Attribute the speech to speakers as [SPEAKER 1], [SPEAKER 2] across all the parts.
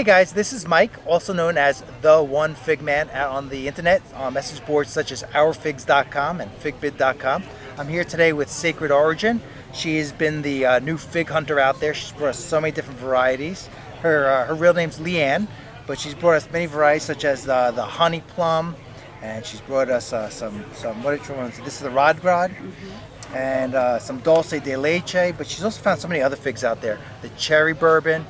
[SPEAKER 1] Hey guys, this is Mike, also known as the One Fig Man out on the internet, on message boards such as ourfigs.com and figbid.com. I'm here today with Sacred Origin. She has been the new fig hunter out there. She's brought us so many different varieties. Her real name's Leanne, but she's brought us many varieties such as the Honey Plum, and she's brought us some what did you want to say? This is the Rodgrod, and some Dulce de Leche, but she's also found so many other figs out there. The cherry Bourbon.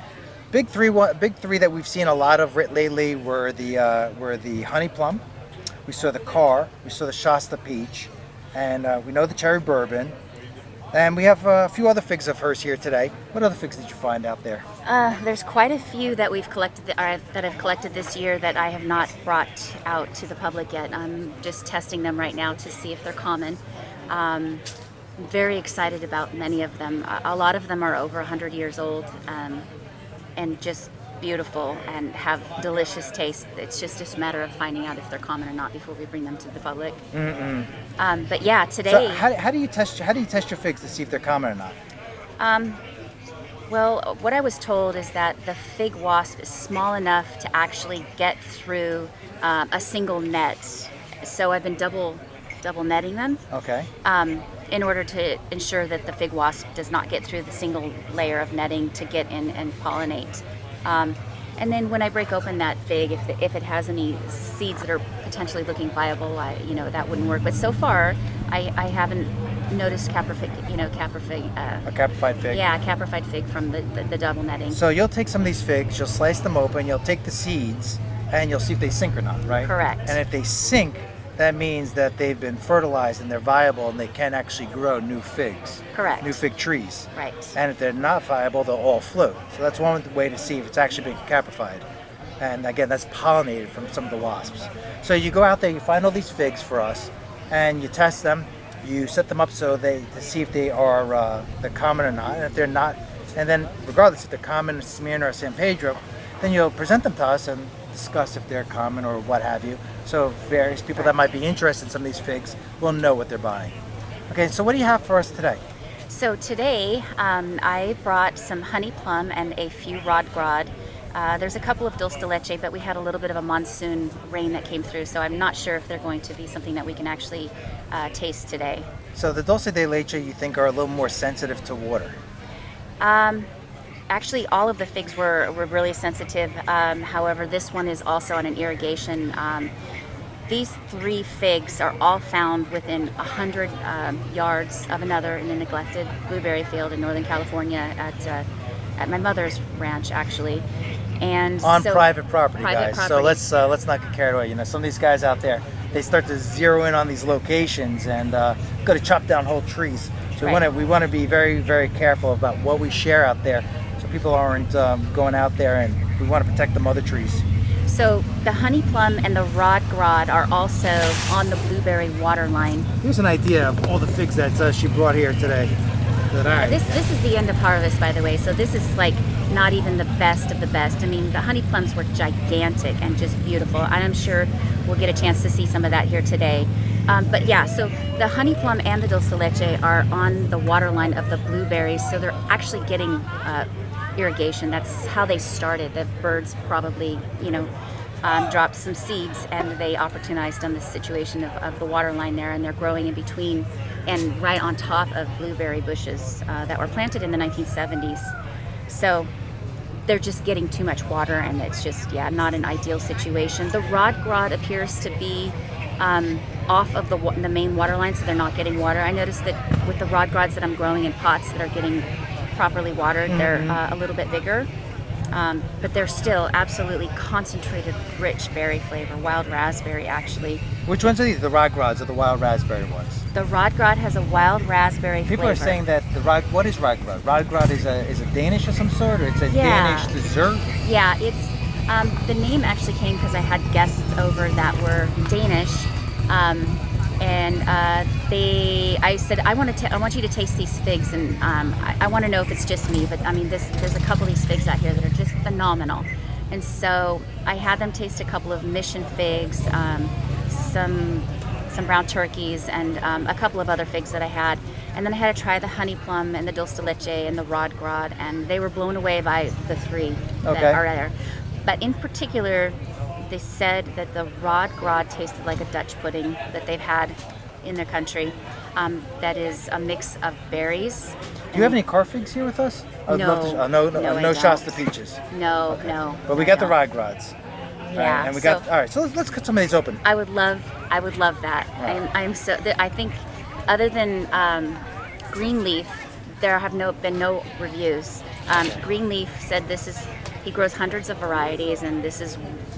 [SPEAKER 1] Big three that we've seen a lot of lately were the Honey Plum, we saw the Carr, we saw the Shasta peach, and we know the cherry Bourbon. And we have a few other figs of hers here today. What other figs did you find out there?
[SPEAKER 2] There's quite a few that we've collected that I've collected this year that I have not brought out to the public yet. I'm just testing them right now to see if they're common. I'm very excited about many of them. A lot of them are over 100 years old and just beautiful and have delicious taste. It's just a matter of finding out if they're common or not before we bring them to the public. But yeah, today.
[SPEAKER 1] So how do you test your figs to see if they're common or not?
[SPEAKER 2] Well, what I was told is that the fig wasp is small enough to actually get through a single net. So I've been double netting them.
[SPEAKER 1] Okay.
[SPEAKER 2] In order to ensure that the fig wasp does not get through the single layer of netting to get in and pollinate. And then when I break open that fig, if it has any seeds that are potentially looking viable, that wouldn't work. But so far, I haven't noticed caprified fig. Yeah, caprified fig from the double netting.
[SPEAKER 1] So you'll take some of these figs, you'll slice them open, you'll take the seeds, and you'll see if they sink or not, right?
[SPEAKER 2] Correct.
[SPEAKER 1] And if they sink, that means that they've been fertilized and they're viable and they can actually grow new figs.
[SPEAKER 2] Correct.
[SPEAKER 1] New fig trees.
[SPEAKER 2] Right.
[SPEAKER 1] And if they're not viable, they'll all float. So that's one way to see if it's actually been caprified. And again, that's pollinated from some of the wasps. So you go out there, you find all these figs for us, and you test them. You set them up to see if they're common or not. And if they're not, and then regardless if they're common, Smyrna or San Pedro, then you'll present them to us and discuss if they're common or what have you. So various people that might be interested in some of these figs will know what they're buying. Okay, so what do you have for us today?
[SPEAKER 2] So today I brought some Honey Plum and a few Rodgrod. There's a couple of Dulce de Leche, but we had a little bit of a monsoon rain that came through, so I'm not sure if they're going to be something that we can actually taste today.
[SPEAKER 1] So the Dulce de Leche you think are a little more sensitive to water?
[SPEAKER 2] Actually, all of the figs were really sensitive. However, this one is also on an irrigation. These three figs are all found within 100 yards of another in a neglected blueberry field in Northern California at my mother's ranch, actually. And
[SPEAKER 1] on
[SPEAKER 2] so,
[SPEAKER 1] private property,
[SPEAKER 2] private
[SPEAKER 1] guys.
[SPEAKER 2] Property.
[SPEAKER 1] So let's not get carried away. Some of these guys out there, they start to zero in on these locations and go to chop down whole trees. So we want to be very, very careful about what we share out there, so people aren't going out there, and we want to protect the mother trees.
[SPEAKER 2] So the Honey Plum and the Rodgrod are also on the blueberry water line.
[SPEAKER 1] Here's an idea of all the figs that she brought here today.
[SPEAKER 2] This is the end of harvest, by the way, so this is like not even the best of the best. I mean, the Honey Plums were gigantic and just beautiful, and I'm sure we'll get a chance to see some of that here today. But yeah, so the Honey Plum and the Dulce de Leche are on the water line of the blueberries, so they're actually getting irrigation. That's how they started. The birds probably, dropped some seeds and they opportunized on this situation of the water line there, and they're growing in between and right on top of blueberry bushes that were planted in the 1970s. So they're just getting too much water, and it's just, not an ideal situation. The Rodgrod appears to be off of the main water line, so they're not getting water. I noticed that with the Rodgrods that I'm growing in pots that are getting properly watered, they're a little bit bigger. But they're still absolutely concentrated, rich berry flavor, wild raspberry actually.
[SPEAKER 1] Which ones are these? The Rodgrods or the wild raspberry ones?
[SPEAKER 2] The Rodgrod has a wild raspberry
[SPEAKER 1] People
[SPEAKER 2] flavor.
[SPEAKER 1] are saying that what is Rodgrod? Rodgrod is a Danish of some sort, or it's a Danish dessert?
[SPEAKER 2] Yeah, it's the name actually came because I had guests over that were Danish. I said, I want you to taste these figs, and I want to know if it's just me, but I mean, there's a couple of these figs out here that are just phenomenal. And so I had them taste a couple of mission figs, some brown turkeys, and a couple of other figs that I had. And then I had to try the Honey Plum and the Dulce de Leche and the Rodgrod, and they were blown away by the three that are there. But in particular, they said that the Rodgrod tasted like a Dutch pudding that they've had in their country. That is a mix of berries.
[SPEAKER 1] Do you have any Carr figs here with us? I would
[SPEAKER 2] No.
[SPEAKER 1] love to,
[SPEAKER 2] No, I
[SPEAKER 1] no
[SPEAKER 2] don't.
[SPEAKER 1] Shasta peaches.
[SPEAKER 2] No,
[SPEAKER 1] Okay.
[SPEAKER 2] no.
[SPEAKER 1] But we
[SPEAKER 2] I
[SPEAKER 1] got the
[SPEAKER 2] don't.
[SPEAKER 1] Rodgrods.
[SPEAKER 2] Yeah.
[SPEAKER 1] And we got, all right, so let's cut some of these open.
[SPEAKER 2] I would love that.
[SPEAKER 1] Right.
[SPEAKER 2] I'm so. I think, other than Greenleaf, there have been no reviews. Greenleaf said he grows hundreds of varieties, and this is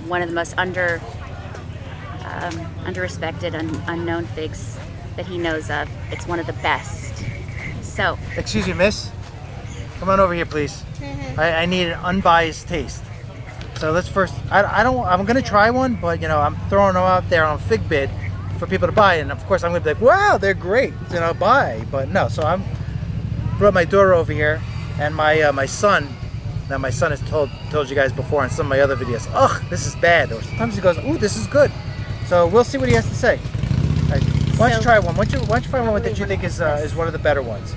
[SPEAKER 2] one of the most underrespected and unknown figs that he knows of. It's one of the best. So.
[SPEAKER 1] Excuse me, miss. Come on over here, please. I need an unbiased taste. So let's first, I'm going to try one, but you know, I'm throwing them out there on Fig Bid for people to buy. And of course I'm going to be like, wow, they're great, you know, buy. But no, so I'm brought my daughter over here and my son. Now my son has told you guys before on some of my other videos, ugh, this is bad. Or sometimes he goes, ooh, this is good. So we'll see what he has to say. All right, why don't you try one? Why don't you try one that you think is one of the better ones?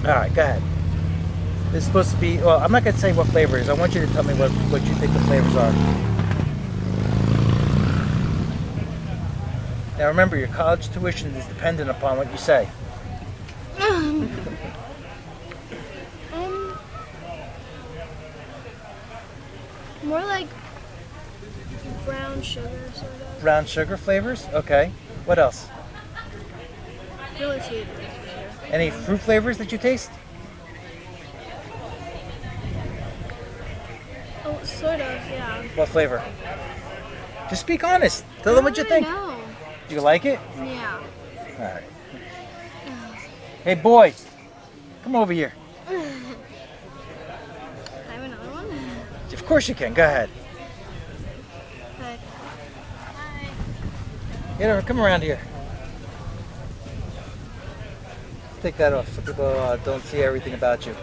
[SPEAKER 1] All right, go ahead. This is supposed to be, well, I'm not going to say what flavor it is. I want you to tell me what you think the flavors are. Now remember, your college tuition is dependent upon what you say.
[SPEAKER 3] More like brown sugar, sort of.
[SPEAKER 1] Brown sugar flavors? Okay. What else?
[SPEAKER 3] Really sweet.
[SPEAKER 1] Any fruit flavors that you taste?
[SPEAKER 3] Oh, sort of, yeah.
[SPEAKER 1] What flavor? Just speak honest. Tell them what you think.
[SPEAKER 3] No.
[SPEAKER 1] You like it?
[SPEAKER 3] Yeah.
[SPEAKER 1] All right. Hey, boy. Come over here.
[SPEAKER 3] I have another one.
[SPEAKER 1] Of course you can. Go ahead.
[SPEAKER 3] Hi.
[SPEAKER 1] Get over. Come around here. Take that off so people don't see everything about you.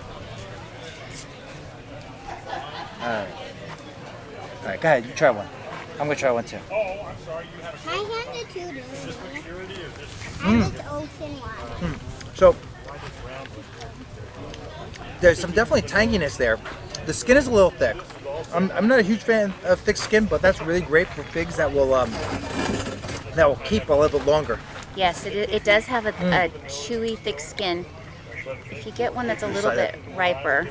[SPEAKER 1] All right. All right. Go ahead. You try one. I'm gonna try one too.
[SPEAKER 4] Oh, I'm sorry. You had a
[SPEAKER 3] I have the two little
[SPEAKER 4] security or just
[SPEAKER 3] I have this ocean one.
[SPEAKER 1] So there's some definitely tanginess there. The skin is a little thick. I'm not a huge fan of thick skin, but that's really great for figs that will keep a little bit longer.
[SPEAKER 2] Yes, it does have a chewy, thick skin. If you get one that's a little bit riper,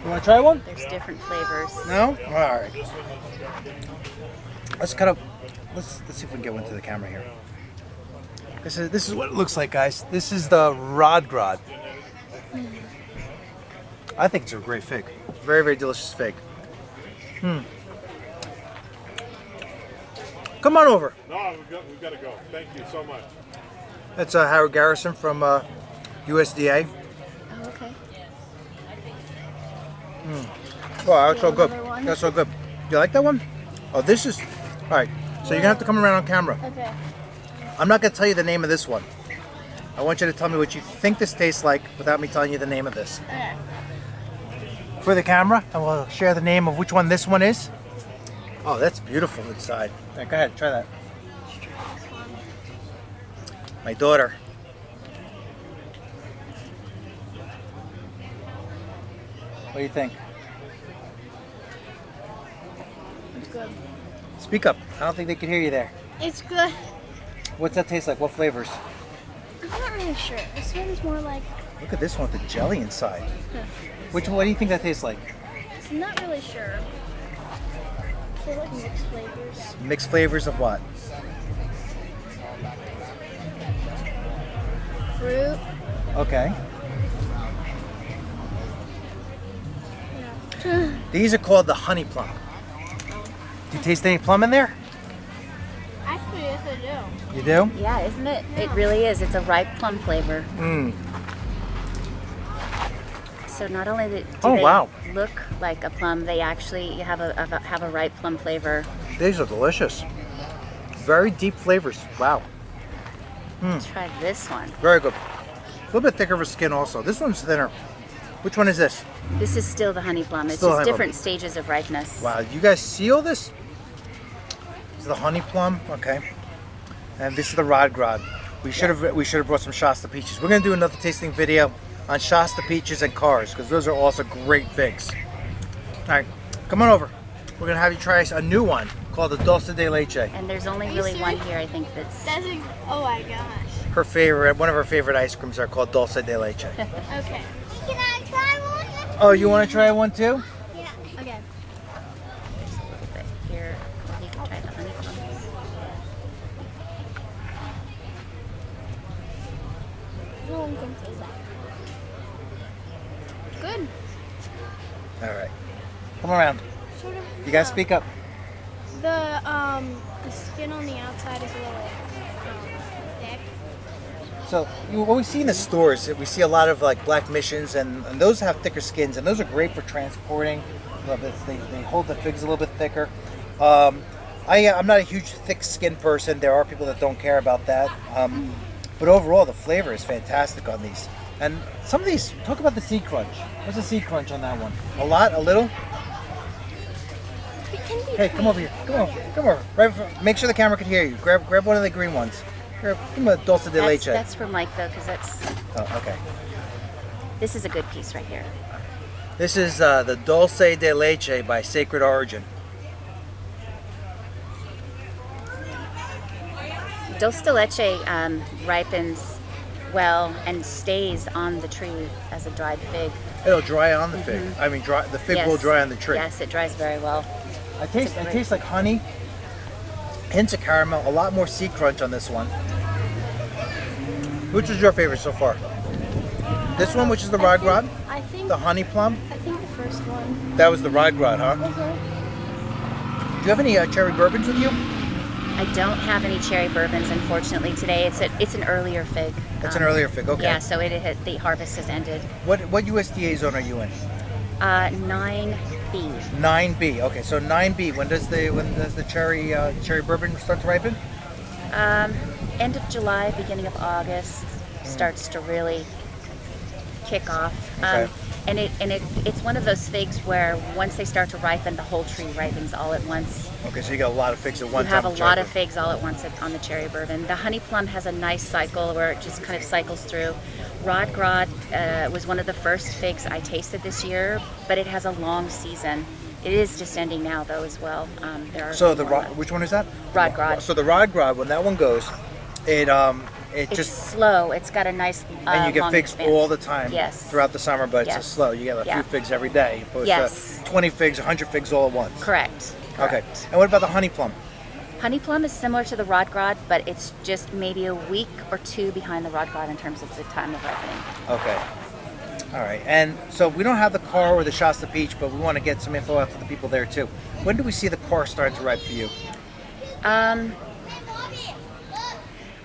[SPEAKER 1] You want to try one?
[SPEAKER 2] there's different flavors.
[SPEAKER 1] No? All right. Let's cut up. Let's see if we can get one to the camera here. This is what it looks like, guys. This is the Rodgrod. I think it's a great fig. Very, very delicious fig. Come on over.
[SPEAKER 4] No, we've got to go. Thank you so much.
[SPEAKER 1] That's Howard Garrison from USDA.
[SPEAKER 2] Oh, okay.
[SPEAKER 1] Wow, that's so good. That's so good. You like that one? Oh, this is... All right, so you're going to have to come around on camera.
[SPEAKER 3] Okay.
[SPEAKER 1] I'm not going to tell you the name of this one. I want you to tell me what you think this tastes like without me telling you the name of this.
[SPEAKER 3] Okay.
[SPEAKER 1] For the camera, and we'll share the name of which one this one is. Oh, that's beautiful inside. All right, go ahead, try that. My daughter. What do you think?
[SPEAKER 3] It's good.
[SPEAKER 1] Speak up. I don't think they can hear you there.
[SPEAKER 3] It's good.
[SPEAKER 1] What's that taste like? What flavors?
[SPEAKER 3] I'm not really sure. This one's more like...
[SPEAKER 1] Look at this one with the jelly inside.
[SPEAKER 3] Huh.
[SPEAKER 1] What do you think that tastes like?
[SPEAKER 3] I'm not really sure. They're like mixed flavors.
[SPEAKER 1] Mixed flavors of what?
[SPEAKER 3] Fruit.
[SPEAKER 1] Okay.
[SPEAKER 3] Yeah.
[SPEAKER 1] These are called the Honey Plum. Do you taste any plum in there?
[SPEAKER 3] Actually, yes, I do.
[SPEAKER 1] You do?
[SPEAKER 2] Yeah, isn't it? It really is. It's a ripe plum flavor.
[SPEAKER 1] Mmm.
[SPEAKER 2] So not only do
[SPEAKER 1] Oh,
[SPEAKER 2] they
[SPEAKER 1] wow.
[SPEAKER 2] look like a plum, they actually have a ripe plum flavor.
[SPEAKER 1] These are delicious. Very deep flavors. Wow.
[SPEAKER 2] Let's try this one.
[SPEAKER 1] Very good. A little bit thicker of a skin also. This one's thinner. Which one is this?
[SPEAKER 2] This is still the honey plum. It's
[SPEAKER 1] Still
[SPEAKER 2] just
[SPEAKER 1] honey plum.
[SPEAKER 2] different stages of ripeness.
[SPEAKER 1] Wow, you guys see all this? This is the Honey Plum, okay. And this is the Rodgrod. We should have brought some Shasta peaches. We're gonna do another tasting video on Shasta peaches and Carrs because those are also great figs. right, come on over. We're gonna have you try a new one called the Dulce de Leche.
[SPEAKER 2] And there's only really one here, I think, that's...
[SPEAKER 3] Oh my gosh.
[SPEAKER 1] Her favorite, one of her favorite ice creams are called Dulce de Leche.
[SPEAKER 3] Okay. Can I try one?
[SPEAKER 1] Oh, you want to try one too?
[SPEAKER 3] Yeah. Okay.
[SPEAKER 2] There's a little bit here. You can try the honey plums.
[SPEAKER 3] No one can taste that. Good.
[SPEAKER 1] All right, come around.
[SPEAKER 3] Sort of.
[SPEAKER 1] You guys speak up.
[SPEAKER 3] The skin on the outside is a little thick.
[SPEAKER 1] So what we see in the stores, we see a lot of like black missions, and those have thicker skins, and those are great for transporting. They hold the figs a little bit thicker. I'm not a huge thick skin person. There are people that don't care about that. But overall, the flavor is fantastic on these. And some of these, talk about the seed crunch. What's the seed crunch on that one? A lot? A little?
[SPEAKER 3] It can be
[SPEAKER 1] Hey, come over here. Come over. Make sure the camera can hear you. Grab one of the green ones. Give me a Dulce de Leche.
[SPEAKER 2] That's for Mike, though, because that's...
[SPEAKER 1] Oh, okay.
[SPEAKER 2] This is a good piece right here.
[SPEAKER 1] This is the Dulce de Leche by Sacred Origin.
[SPEAKER 2] Dulce de Leche ripens well and stays on the tree as a dried fig.
[SPEAKER 1] It'll dry on the fig. I mean, the fig will dry on the tree.
[SPEAKER 2] Yes, it dries very well.
[SPEAKER 1] It tastes like honey, hints of caramel, a lot more seed crunch on this one. Which was your favorite so far? This one, which is the Rodgrod?
[SPEAKER 3] I think
[SPEAKER 1] The Honey Plum?
[SPEAKER 3] I think the first one.
[SPEAKER 1] That was the Rodgrod, huh? Do you have any cherry bourbons with you?
[SPEAKER 2] I don't have any cherry bourbons, unfortunately, today. It's an earlier fig.
[SPEAKER 1] It's an earlier fig, okay.
[SPEAKER 2] Yeah, so the harvest has ended.
[SPEAKER 1] What USDA zone are you in?
[SPEAKER 2] 9B.
[SPEAKER 1] 9B. Okay, so 9B. When does the cherry bourbon start to ripen?
[SPEAKER 2] End of July, beginning of August starts to really kick off.
[SPEAKER 1] Okay.
[SPEAKER 2] And it's one of those figs where once they start to ripen, the whole tree ripens all at once.
[SPEAKER 1] Okay, so you got a lot of figs at one
[SPEAKER 2] You
[SPEAKER 1] time.
[SPEAKER 2] have a lot of figs all at once on the cherry bourbon. The honey plum has a nice cycle where it just kind of cycles through. Rodgrod was one of the first figs I tasted this year, but it has a long season. It is just ending now, though, as well. There are
[SPEAKER 1] Which one is that?
[SPEAKER 2] Rodgrod.
[SPEAKER 1] So the Rodgrod, when that one goes, it's
[SPEAKER 2] just slow. It's got a nice
[SPEAKER 1] and you get
[SPEAKER 2] long
[SPEAKER 1] figs
[SPEAKER 2] expanse.
[SPEAKER 1] all the time
[SPEAKER 2] Yes.
[SPEAKER 1] throughout the summer, but it's
[SPEAKER 2] Yes.
[SPEAKER 1] just slow. You get a few figs every day, opposed
[SPEAKER 2] Yes.
[SPEAKER 1] to 20 figs, 100 figs all at once.
[SPEAKER 2] Correct.
[SPEAKER 1] Okay. And what about the honey plum?
[SPEAKER 2] Honey plum is similar to the Rodgrod, but it's just maybe a week or two behind the Rodgrod in terms of the time of ripening.
[SPEAKER 1] Okay. All right. And so we don't have the Carr or the Shasta peach, but we want to get some info out to the people there too. When do we see the Carr starting to ripe for you?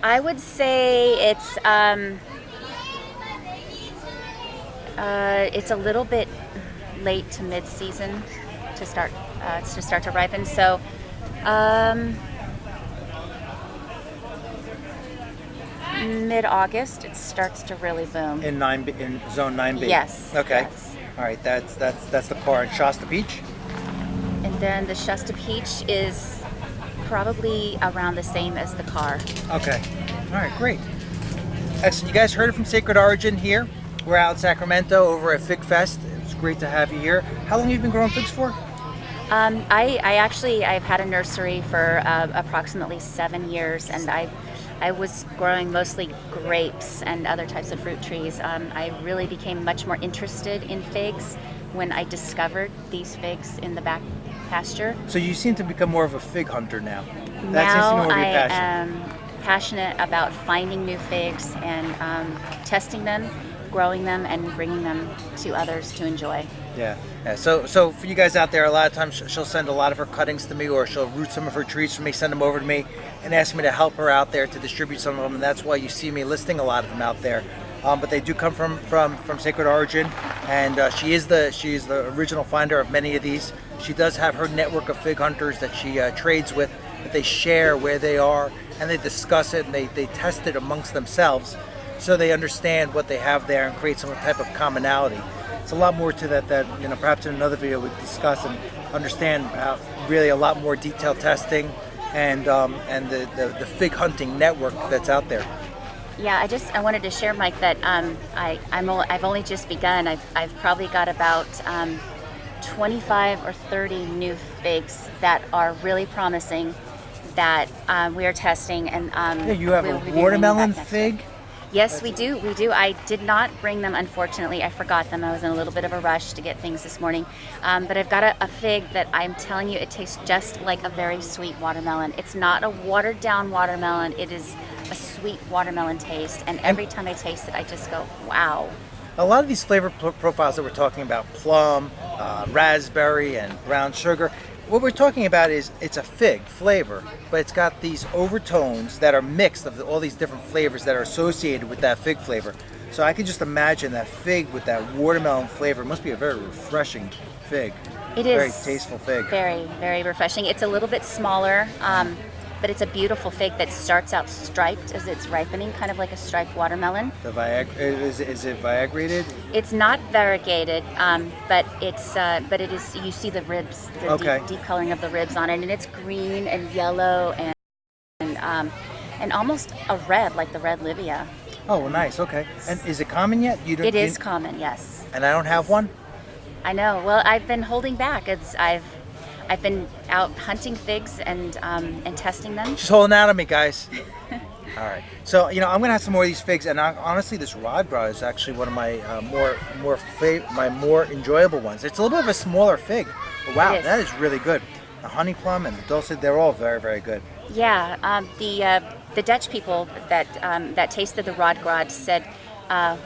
[SPEAKER 2] I would say it's a little bit late to mid-season to start to ripen. So mid-August it starts to really boom.
[SPEAKER 1] In zone 9B.
[SPEAKER 2] Yes.
[SPEAKER 1] Okay.
[SPEAKER 2] Yes.
[SPEAKER 1] All right. That's the Carr and Shasta peach.
[SPEAKER 2] And then the Shasta peach is probably around the same as the Carr.
[SPEAKER 1] Okay. All right, great. Excellent. You guys heard it from Sacred Origin here. We're out in Sacramento over at Fig Fest. It's great to have you here. How long have you been growing figs for?
[SPEAKER 2] I've had a nursery for approximately 7 years, and I was growing mostly grapes and other types of fruit trees. I really became much more interested in figs when I discovered these figs in the back pasture.
[SPEAKER 1] So you seem to become more of a fig hunter now. That
[SPEAKER 2] Now
[SPEAKER 1] seems to be more of your
[SPEAKER 2] I
[SPEAKER 1] passion.
[SPEAKER 2] am passionate about finding new figs and testing them, growing them, and bringing them to others to enjoy.
[SPEAKER 1] Yeah. So for you guys out there, a lot of times she'll send a lot of her cuttings to me, or she'll root some of her trees for me, send them over to me, and ask me to help her out there to distribute some of them. And that's why you see me listing a lot of them out there. But they do come from Sacred Origin, and she is the original finder of many of these. She does have her network of fig hunters that she trades with, that they share where they are, and they discuss it, and they test it amongst themselves, so they understand what they have there and create some type of commonality. It's a lot more to that perhaps in another video we discuss and understand really a lot more detailed testing and the fig hunting network that's out there.
[SPEAKER 2] Yeah, I wanted to share, Mike, that I've only just begun. I've probably got about 25 or 30 new figs that are really promising that we are testing. And
[SPEAKER 1] Yeah, you have
[SPEAKER 2] we'll
[SPEAKER 1] a
[SPEAKER 2] be bringing
[SPEAKER 1] watermelon
[SPEAKER 2] back next week.
[SPEAKER 1] fig.
[SPEAKER 2] Yes, we do. We do. I did not bring them, unfortunately. I forgot them. I was in a little bit of a rush to get things this morning. But I've got a fig that I'm telling you, it tastes just like a very sweet watermelon. It's not a watered down watermelon. It is a sweet watermelon taste. And every time I taste it, I just go, wow.
[SPEAKER 1] A lot of these flavor profiles that we're talking about, plum, raspberry, and brown sugar, what we're talking about is it's a fig flavor, but it's got these overtones that are mixed of all these different flavors that are associated with that fig flavor. So I can just imagine that fig with that watermelon flavor. It must be a very refreshing fig.
[SPEAKER 2] It is.
[SPEAKER 1] Very tasteful fig.
[SPEAKER 2] Very, very refreshing. It's a little bit smaller, but it's a beautiful fig that starts out striped as it's ripening, kind of like a striped watermelon.
[SPEAKER 1] Is it variegated?
[SPEAKER 2] It's not variegated, but it is. You see the ribs, the
[SPEAKER 1] Okay.
[SPEAKER 2] deep coloring of the ribs on it, and it's green and yellow and almost a red, like the red Livia.
[SPEAKER 1] Oh, well, nice. Okay. And is it common yet?
[SPEAKER 2] It is common, yes.
[SPEAKER 1] And I don't have one?
[SPEAKER 2] I know. Well, I've been holding back. I've been out hunting figs and testing them.
[SPEAKER 1] She's holding out on me, guys. All right. So, I'm going to have some more of these figs. And honestly, this Rodgrod is actually one of my more enjoyable ones. It's a little bit of a smaller fig. But wow, that is really good. The Honey Plum and the Dulce, they're all very, very good.
[SPEAKER 2] Yeah. The Dutch people that tasted the Rodgrod said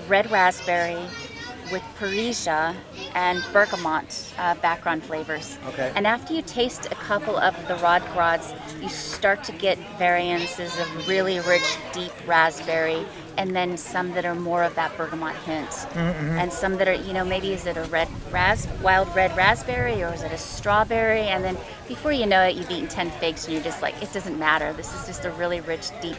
[SPEAKER 2] red raspberry with Parisia and bergamot background flavors.
[SPEAKER 1] Okay.
[SPEAKER 2] And after you taste a couple of the Rodgrods, you start to get variances of really rich, deep raspberry, and then some that are more of that bergamot hint.
[SPEAKER 1] Mm-hmm.
[SPEAKER 2] And some that are, maybe is it a wild red raspberry, or is it a strawberry? And then before you know it, you've eaten 10 figs and you're just like, it doesn't matter. This is just a really rich, deep,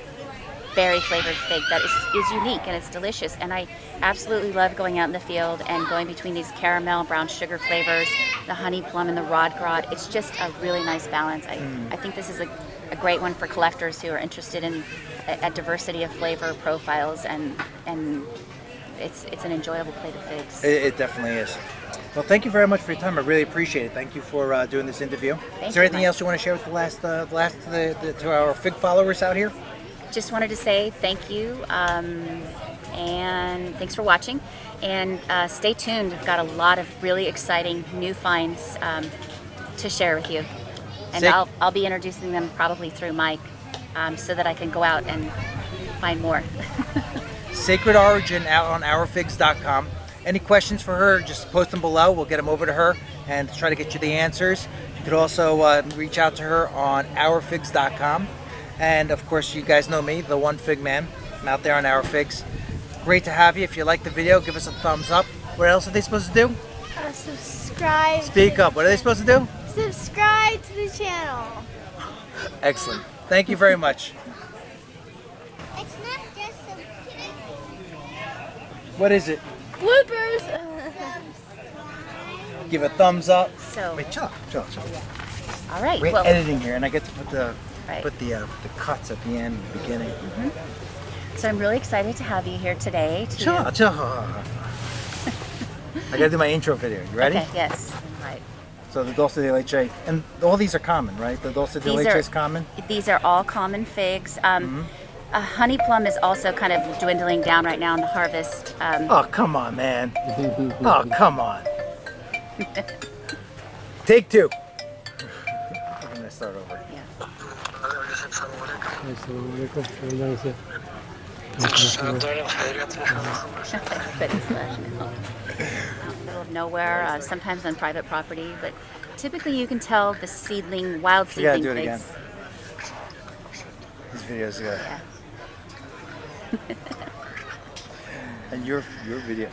[SPEAKER 2] berry flavored fig that is unique and it's delicious. And I absolutely love going out in the field and going between these caramel, brown sugar flavors, the honey plum and the Rodgrod. It's just a really nice balance. I think this is a great one for collectors who are interested in a diversity of flavor profiles, and it's an enjoyable plate of figs.
[SPEAKER 1] It definitely is. Well, thank you very much for your time. I really appreciate it. Thank you for doing this interview. Is there anything else you want to share with to our fig followers out here?
[SPEAKER 2] Just wanted to say thank you, and thanks for watching, and stay tuned. We've got a lot of really exciting new finds to share with you, and I'll be introducing them probably through Mike, so that I can go out and find more.
[SPEAKER 1] Sacred Origin out on ourfigs.com. Any questions for her, just post them below. We'll get them over to her and try to get you the answers. You could also reach out to her on ourfigs.com. And of course, you guys know me, the One Fig Man. I'm out there on Our Figs. Great to have you. If you like the video, give us a thumbs up. What else are they supposed to do?
[SPEAKER 3] Subscribe.
[SPEAKER 1] Speak up. What are they supposed to do?
[SPEAKER 3] Subscribe to the channel.
[SPEAKER 1] Excellent. Thank you very much.
[SPEAKER 3] It's not just
[SPEAKER 1] What is it?
[SPEAKER 3] bloopers.
[SPEAKER 1] Give a thumbs up.
[SPEAKER 2] So,
[SPEAKER 1] Wait, chill out.
[SPEAKER 2] all right.
[SPEAKER 1] We're
[SPEAKER 2] Well,
[SPEAKER 1] editing here, and I get to put the
[SPEAKER 2] Right.
[SPEAKER 1] the cuts at the end, the beginning.
[SPEAKER 2] so I'm really excited to have you here today.
[SPEAKER 1] Chill out. I gotta do my intro video. You ready?
[SPEAKER 2] Okay. Yes. Right.
[SPEAKER 1] So the Dulce de Leche, and all these are common, right? The Dulce de
[SPEAKER 2] These
[SPEAKER 1] Leche
[SPEAKER 2] are-
[SPEAKER 1] is common.
[SPEAKER 2] These are all common figs. Honey plum is also kind of dwindling down right now in the harvest.
[SPEAKER 1] Oh, come on, man. Oh, come on. Take two. I'm gonna start over.
[SPEAKER 2] Yeah. But it's out in the middle of nowhere, sometimes on private property, but typically you can tell the wild
[SPEAKER 1] You gotta
[SPEAKER 2] seedling
[SPEAKER 1] do it again.
[SPEAKER 2] figs.
[SPEAKER 1] These videos are good.
[SPEAKER 2] Yeah.
[SPEAKER 1] And your video.